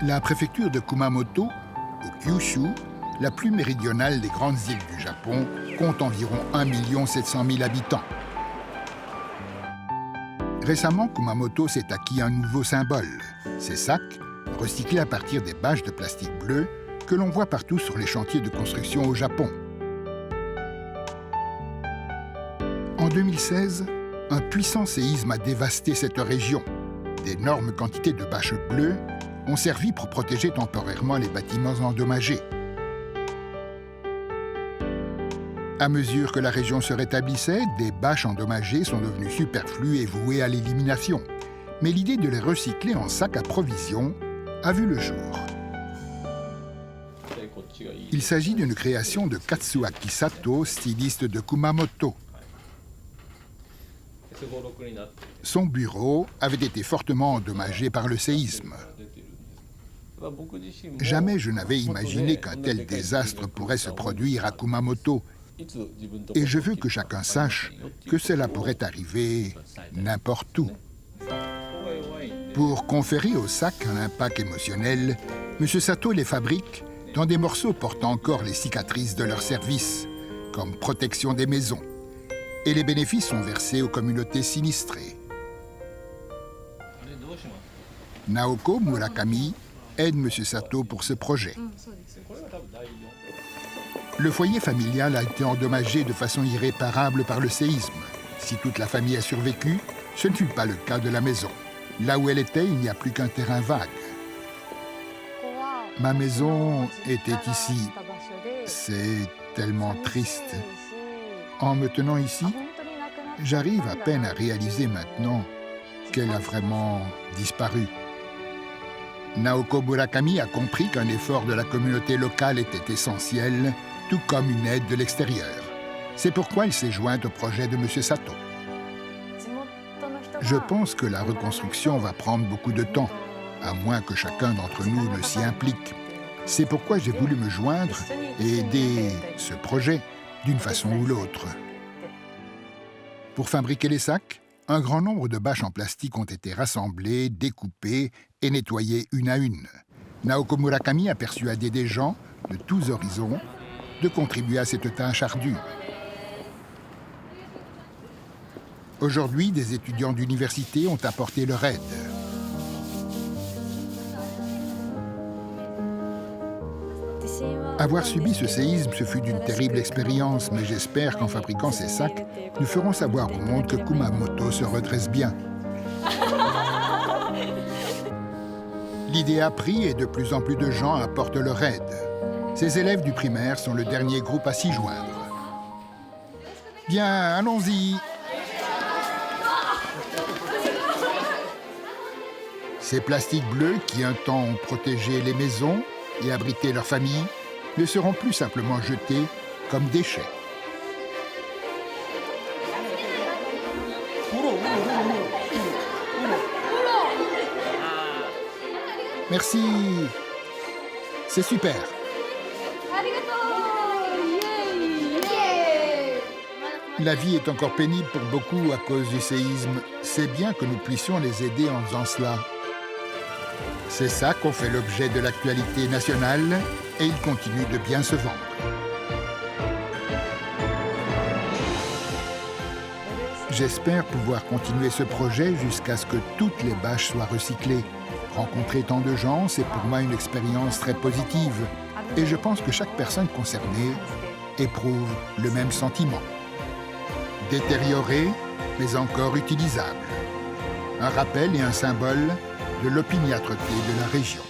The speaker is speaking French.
La préfecture de Kumamoto, au Kyushu, la plus méridionale des grandes îles du Japon, compte environ 1 700 000 habitants. Récemment, Kumamoto s'est acquis un nouveau symbole, ces sacs, recyclés à partir des bâches de plastique bleu que l'on voit partout sur les chantiers de construction au Japon. En 2016, un puissant séisme a dévasté cette région. D'énormes quantités de bâches bleues ont servi pour protéger temporairement les bâtiments endommagés. À mesure que la région se rétablissait, des bâches endommagées sont devenues superflues et vouées à l'élimination. Mais l'idée de les recycler en sacs à provisions a vu le jour. Il s'agit d'une création de Katsuaki Sato, styliste de Kumamoto. Son bureau avait été fortement endommagé par le séisme. Jamais je n'avais imaginé qu'un tel désastre pourrait se produire à Kumamoto. Et je veux que chacun sache que cela pourrait arriver n'importe où. Pour conférer aux sacs un impact émotionnel, M. Sato les fabrique dans des morceaux portant encore les cicatrices de leur service, comme protection des maisons. Et les bénéfices sont versés aux communautés sinistrées. Naoko Murakami aide M. Sato pour ce projet. Le foyer familial a été endommagé de façon irréparable par le séisme. Si toute la famille a survécu, ce ne fut pas le cas de la maison. Là où elle était, il n'y a plus qu'un terrain vague. Ma maison était ici. C'est tellement triste. En me tenant ici, j'arrive à peine à réaliser maintenant qu'elle a vraiment disparu. Naoko Murakami a compris qu'un effort de la communauté locale était essentiel, tout comme une aide de l'extérieur. C'est pourquoi elle s'est jointe au projet de M. Sato. Je pense que la reconstruction va prendre beaucoup de temps, à moins que chacun d'entre nous ne s'y implique. C'est pourquoi j'ai voulu me joindre et aider ce projet d'une façon ou l'autre. Pour fabriquer les sacs, un grand nombre de bâches en plastique ont été rassemblées, découpées et nettoyées une à une. Naoko Murakami a persuadé des gens de tous horizons de contribuer à cette tâche ardue. Aujourd'hui, des étudiants d'université ont apporté leur aide. Avoir subi ce séisme, ce fut d'une terrible expérience, mais j'espère qu'en fabriquant ces sacs, nous ferons savoir au monde que Kumamoto se redresse bien. L'idée a pris et de plus en plus de gens apportent leur aide. Ces élèves du primaire sont le dernier groupe à s'y joindre. Bien, allons-y. Ces plastiques bleus qui un temps ont protégé les maisons et abrité leurs familles ne seront plus simplement jetés comme déchets. Merci. C'est super. La vie est encore pénible pour beaucoup à cause du séisme. C'est bien que nous puissions les aider en faisant cela. C'est ça qu'on fait l'objet de l'actualité nationale et il continue de bien se vendre. J'espère pouvoir continuer ce projet jusqu'à ce que toutes les bâches soient recyclées. Rencontrer tant de gens, c'est pour moi une expérience très positive. Et je pense que chaque personne concernée éprouve le même sentiment. Détérioré, mais encore utilisable. Un rappel et un symbole de l'opiniâtreté de la région.